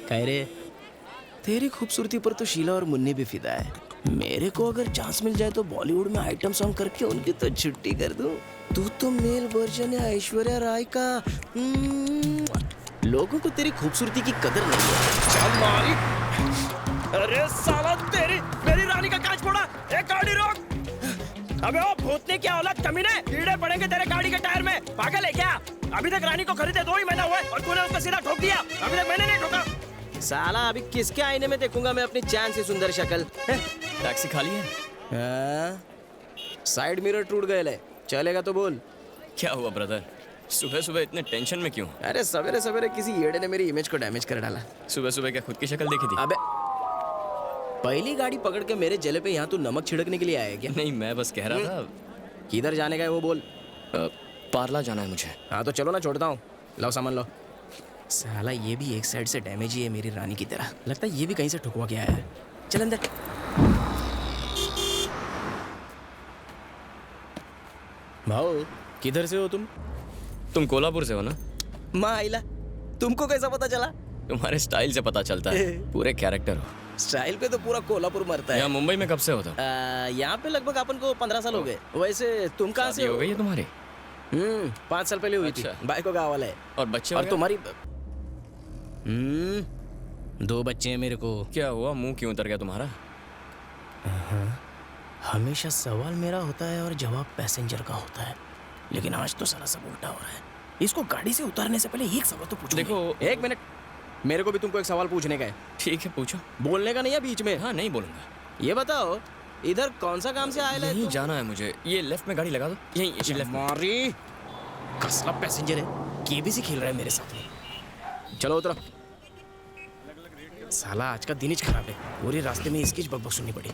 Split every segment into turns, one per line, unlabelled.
कह रे, तेरी खूबसूरती पर तो शीला और मुन्नी भी फिदा है। मेरे को अगर चांस मिल जाए तो बॉलीवुड में आइटम सॉन्ग करके उनकी तो छुट्टी कर दूं। तू तो मेल वर्जन है ऐश्वर्या राय का। लोगों को तेरी खूबसूरती की कदर नहीं है। चल मारी। अरे साला तेरी मेरी रानी का कांच फोड़ा। एक गाड़ी रोक। अबे ओ भूतने की औलाद कमीने, कीड़े पड़ेंगे तेरे गाड़ी के टायर में। पागल है क्या? अभी तक रानी को खरीदे 2 ही महीना हुआ है और तूने उसका सीधा ठोक दिया। अभी तक मैंने नहीं ठोका। साला अभी किसके आईने में देखूंगा मैं अपनी चैन से सुंदर शक्ल?
टैक्सी खाली है?
साइड मिरर टूट गए ले। चलेगा तो बोल।
क्या हुआ ब्रदर, सुबह सुबह इतने टेंशन में क्यों?
अरे सवेरे सवेरे किसी येड़े ने मेरी इमेज को डैमेज कर डाला।
सुबह सुबह क्या खुद की शक्ल देखी थी?
अबे पहली गाड़ी पकड़ के मेरे जले पे यहाँ तू नमक छिड़कने के लिए आया है क्या?
नहीं, मैं बस कह रहा था।
किधर जाने का है वो बोल।
पार्ला जाना है मुझे।
हाँ तो चलो ना, छोड़ता हूँ। लो सामान लो। साला ये भी एक साइड से डैमेज ही है मेरी रानी की तरह। लगता है ये भी कहीं से ठुकवा के आया है। चल अंदर। भाऊ किधर से हो तुम?
तुम कोल्हापुर से हो ना?
माँ आइला, तुमको कैसा पता चला?
तुम्हारे स्टाइल से पता चलता है। पूरे कैरेक्टर हो।
स्टाइल पे तो पूरा कोल्हापुर मरता है।
यहाँ मुंबई में कब से हो तुम?
यहाँ पे लगभग अपन को 15 साल हो गए। वैसे तुम कहाँ से
हो गई है तुम्हारी?
5 साल पहले हुई थी। भाई को गाँव वाला है।
और बच्चे?
और तुम्हारी? 2 बच्चे हैं मेरे को।
क्या हुआ, मुंह क्यों उतर गया तुम्हारा?
हमेशा सवाल मेरा होता है और जवाब पैसेंजर का होता है, लेकिन आज तो सारा सब उल्टा हो रहा है। इसको गाड़ी से उतारने से पहले एक सवाल तो पूछो।
देखो,
1 मिनट, मेरे को भी तुमको एक सवाल पूछने का है।
ठीक है, पूछो।
बोलने का नहीं है बीच में।
हाँ, नहीं बोलूंगा।
ये बताओ, इधर कौन सा काम से आए?
नहीं जाना है मुझे। ये लेफ्ट में गाड़ी लगा दो। यही लेफ्ट में।
मारी कसला पैसेंजर है। केबीसी खेल रहा है मेरे साथ में। चलो उतरो। साला आज का दिन ही खराब है। पूरे रास्ते में इसकी बकबक सुननी पड़ी।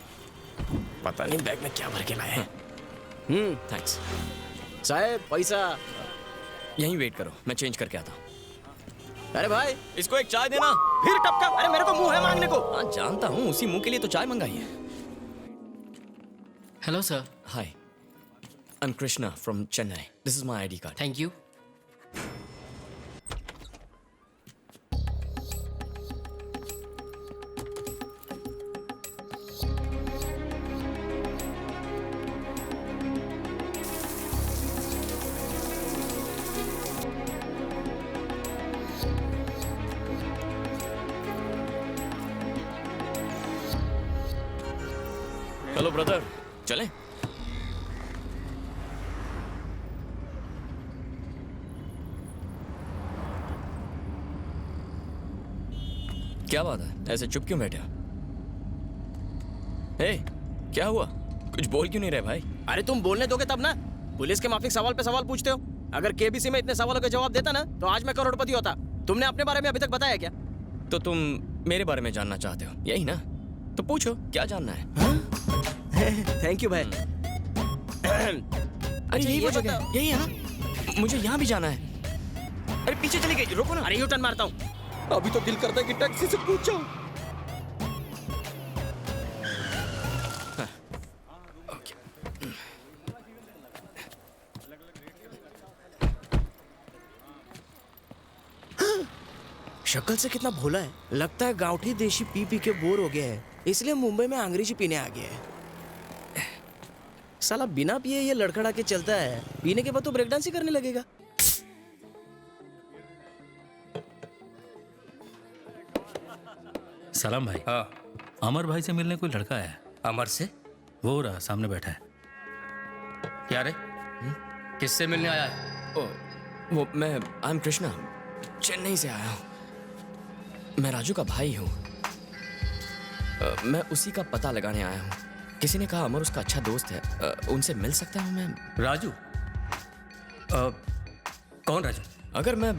पता नहीं बैग में क्या भर के लाए हैं।
थैंक्स
साहब, पैसा
यहीं वेट करो, मैं चेंज करके आता हूँ।
अरे भाई,
इसको एक चाय देना।
फिर टपका। अरे मेरे को मुंह है मांगने को।
हाँ जानता हूँ, उसी मुंह के लिए तो चाय मंगाई है।
Hello sir.
Hi, I am Krishna from Chennai. This is my ID card.
Thank you.
Hello brother, चलें? क्या बात है, ऐसे चुप क्यों बैठे हो? हे, क्या हुआ? कुछ बोल क्यों नहीं रहे भाई?
अरे तुम बोलने दोगे तब ना। पुलिस के माफिक सवाल पे सवाल पूछते हो। अगर केबीसी में इतने सवालों के जवाब देता ना तो आज मैं करोड़पति होता। तुमने अपने बारे में अभी तक बताया क्या?
तो तुम मेरे बारे में जानना चाहते हो, यही ना? तो पूछो, क्या जानना है?
थैंक यू भाई।
अरे यही वो जगह है, यही है ना? मुझे यहाँ भी जाना है। अरे पीछे चली गई, रोको ना।
अरे यू टर्न मारता हूँ। अभी तो दिल करता है कि टैक्सी से पूछो। शक्ल से कितना भोला है। लगता है गांवठी देशी पी पी के बोर हो गया है, इसलिए मुंबई में अंग्रेजी पीने आ गया है। साला बिना पिए ये लड़खड़ा के चलता है, पीने के बाद तो ब्रेक डांस ही करने लगेगा।
सलाम भाई।
हाँ,
अमर भाई से मिलने कोई लड़का है।
अमर से?
वो रहा सामने बैठा है।
क्या रे? किससे मिलने आया है?
ओ, वो मैं आई एम कृष्णा, चेन्नई से आया हूँ। मैं राजू का भाई हूँ। मैं उसी का पता लगाने आया हूँ। किसी ने कहा अमर उसका अच्छा दोस्त है, उनसे मिल सकता हूँ मैं?
राजू? कौन राजू?
अगर मैं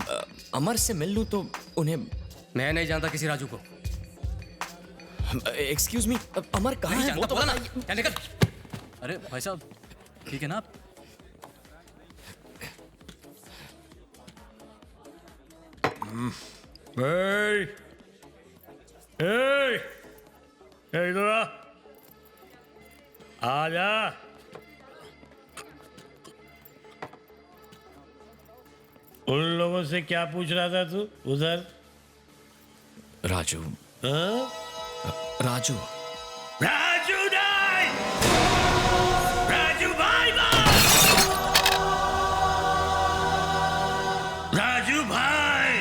अमर से मिल लूँ तो उन्हें...
मैं नहीं जानता किसी राजू को।
एक्सक्यूज मी, अमर कहाँ है?
वो तो बोला ना। क्या निकल।
अरे भाई साहब, ठीक है ना आप?
इधर आ जा। उन लोगों से क्या पूछ रहा था तू उधर?
राजू
हाँ?
राजू
राजू नहीं, राजू भाई राजू भाई,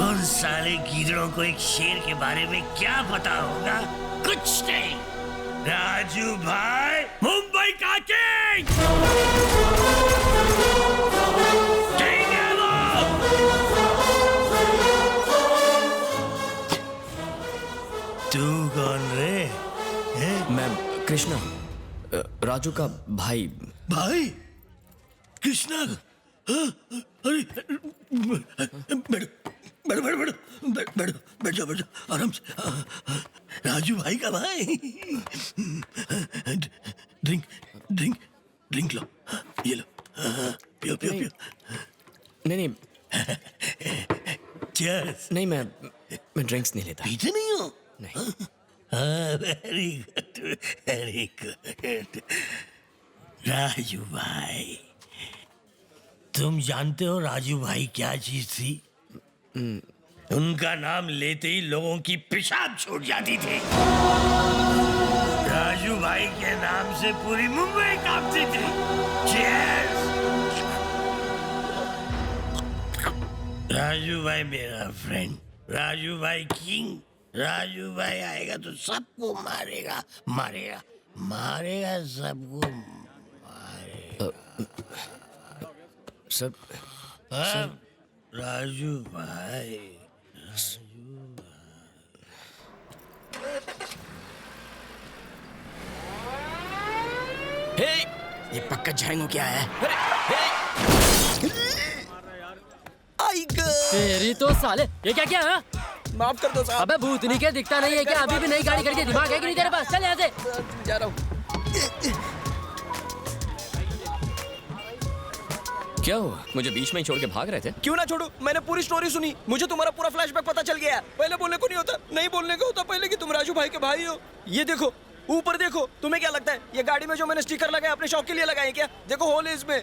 उन साले गीदड़ों को एक शेर के बारे में क्या पता होगा? कुछ नहीं। राजू भाई मुंबई का किंग है वो। तू कौन रे? हैं?
मैं कृष्णा, राजू का भाई।
भाई कृष्णा, हाँ? अरे बैठो बैठो बैठो बैठो बैठो बैठ जाओ बैठ जाओ आराम से। राजू भाई का भाई। ड्रिंक ड्रिंक ड्रिंक लो, ये लो, पियो पियो पियो।
नहीं नहीं
चीयर्स।
नहीं, मैं ड्रिंक्स नहीं लेता।
पीते नहीं हो?
नहीं।
Very good very good. Raju भाई, तुम जानते हो राजू भाई क्या चीज थी? उनका नाम लेते ही लोगों की पेशाब छूट जाती थी। राजू भाई के नाम से पूरी मुंबई कांपती थी। Cheers! राजू भाई मेरा फ्रेंड, राजू भाई किंग। राजू भाई आएगा तो सबको मारेगा मारेगा मारेगा, सबको
सब
हाँ? राजू भाई,
हे, ये पक्का झाएंगो क्या है? आई ग,
तेरी तो साले, ये क्या क्या है?
माफ कर दो साहब।
अबे भूतनी के दिखता नहीं है क्या? अभी भी नई गाड़ी खरीदी, दिमाग है कि नहीं तेरे पास? चल यहाँ से।
जा रहा हूँ।
क्या हुआ? मुझे बीच में ही छोड़ के भाग रहे थे?
क्यों ना छोड़ू, मैंने पूरी स्टोरी सुनी, मुझे तुम्हारा पूरा फ्लैशबैक पता चल गया। पहले बोलने को नहीं होता, नहीं बोलने को होता पहले कि तुम राजू भाई के भाई हो। ये देखो, ऊपर देखो, तुम्हें क्या लगता है ये गाड़ी में जो मैंने स्टिकर लगाए अपने शौक के लिए लगाए क्या? देखो होल है इसमें।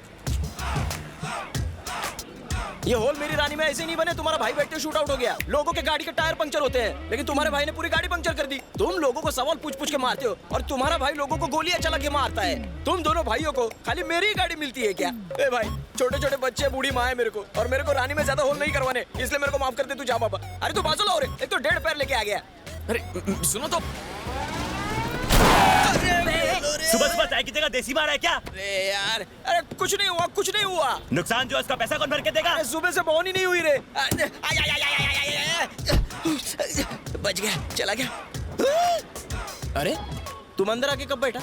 ये होल मेरी रानी में ऐसे नहीं बने, तुम्हारा भाई बैठते शूट आउट हो गया। लोगों के गाड़ी के टायर पंक्चर होते हैं, लेकिन तुम्हारे भाई ने पूरी गाड़ी पंक्चर कर दी। तुम लोगों को सवाल पूछ पूछ के मारते हो और तुम्हारा भाई लोगों को गोलियां चला के मारता है। तुम दोनों भाइयों को खाली मेरी ही गाड़ी मिलती है क्या? ए भाई, छोटे छोटे बच्चे, बूढ़ी माँ है मेरे को, और मेरे को रानी में ज्यादा होल नहीं करवाने, इसलिए मेरे को माफ कर दे। तू जा बाबा। अरे तू बाजू लाओ रे, एक तो 1.5 पैर लेके आ गया।
अरे सुनो तो।
सुबह सुबह चाय की जगह देसी मार है क्या?
अरे यार, अरे कुछ नहीं हुआ, कुछ नहीं हुआ।
नुकसान जो है उसका पैसा कौन भर के देगा?
अरे सुबह से बोन ही नहीं हुई रे। बच गया, चला गया। अरे तुम अंदर आके कब बैठा?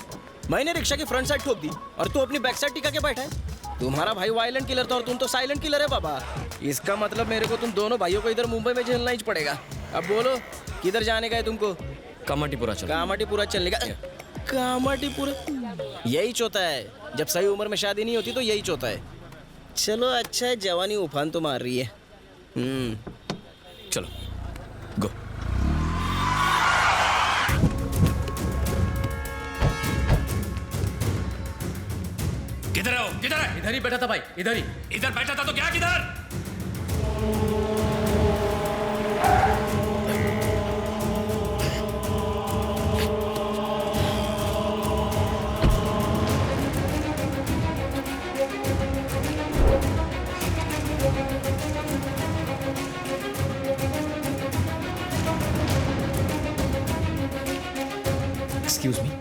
मैंने रिक्शा की फ्रंट साइड ठोक दी और तू अपनी बैक साइड टिका के बैठा है। तुम्हारा भाई वायलेंट किलर था और तुम तो साइलेंट किलर है बाबा। इसका मतलब मेरे को तुम दोनों भाइयों को इधर मुंबई में झेलना ही पड़ेगा। अब बोलो किधर जाने का है तुमको?
कामाटीपुरा चलो।
कामाटीपुरा चलने का? कामाटीपुरा यही चौथा है। जब सही उम्र में शादी नहीं होती तो यही चौथा है। चलो अच्छा है, जवानी उफान तो मार रही है।
चलो गो।
किधर हो? किधर है?
इधर ही बैठा था भाई, इधर ही।
इधर बैठा था तो क्या किधर?
Excuse me.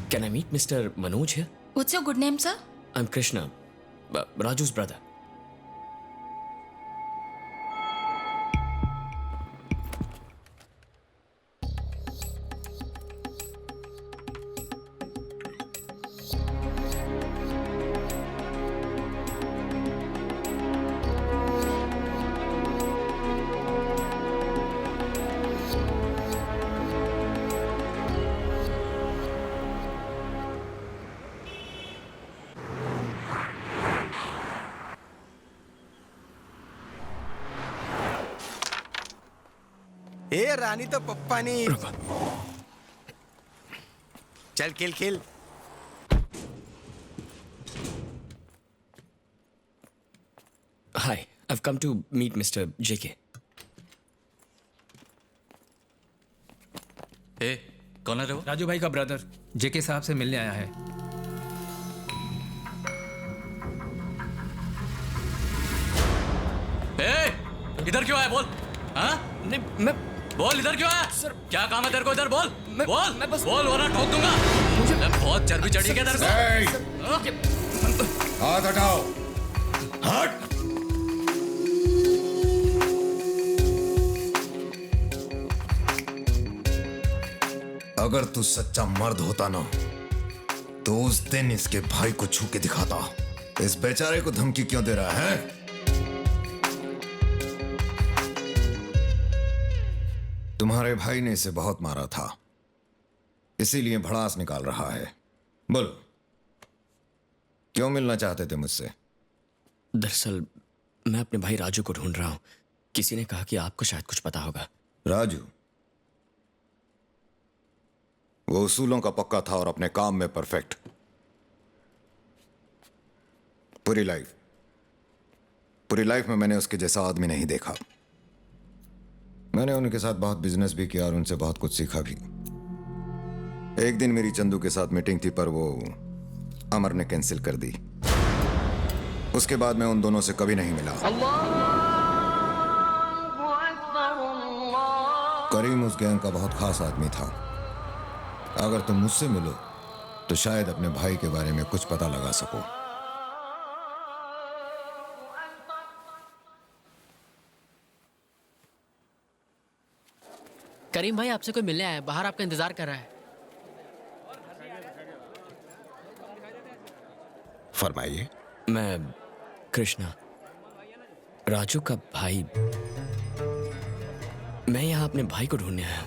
Can I meet Mr. Manoj here?
What's your good name, sir?
I'm Krishna, Raju's brother.
ए रानी तो पप्पा ने। चल खेल खेल।
Hi, I've come to meet Mr. JK.
ए कौन है रे वो?
राजू भाई का ब्रदर जेके साहब से मिलने आया है।
ए इधर क्यों आया बोल? हाँ
नहीं मैं
बोल इधर क्यों आया?
सर
क्या काम है तेरे को इधर बोल? बोल
मैं बस
बोल वरना ठोक दूंगा। मुझे बहुत चर्बी चढ़ी है क्या तेरे को?
हाथ हटाओ, हट। अगर तू सच्चा मर्द होता ना तो उस दिन इसके भाई को छू के दिखाता। इस बेचारे को धमकी क्यों दे रहा है? तुम्हारे भाई ने इसे बहुत मारा था, इसीलिए भड़ास निकाल रहा है। बोलो, क्यों मिलना चाहते थे मुझसे?
दरअसल मैं अपने भाई राजू को ढूंढ रहा हूँ। किसी ने कहा कि आपको शायद कुछ पता होगा।
राजू वो उसूलों का पक्का था और अपने काम में परफेक्ट। पूरी लाइफ में मैंने उसके जैसा आदमी नहीं देखा। मैंने उनके साथ बहुत बिजनेस भी किया और उनसे बहुत कुछ सीखा भी। एक दिन मेरी चंदू के साथ मीटिंग थी, पर वो अमर ने कैंसिल कर दी। उसके बाद मैं उन दोनों से कभी नहीं मिला। करीम उस गैंग का बहुत खास आदमी था। अगर तुम मुझसे मिलो तो शायद अपने भाई के बारे में कुछ पता लगा सको।
करीम भाई आपसे कोई मिलने आया है, बाहर आपका इंतजार कर रहा है।
फरमाइए।
मैं कृष्णा, राजू का भाई। मैं यहाँ अपने भाई को ढूंढने आया हूँ।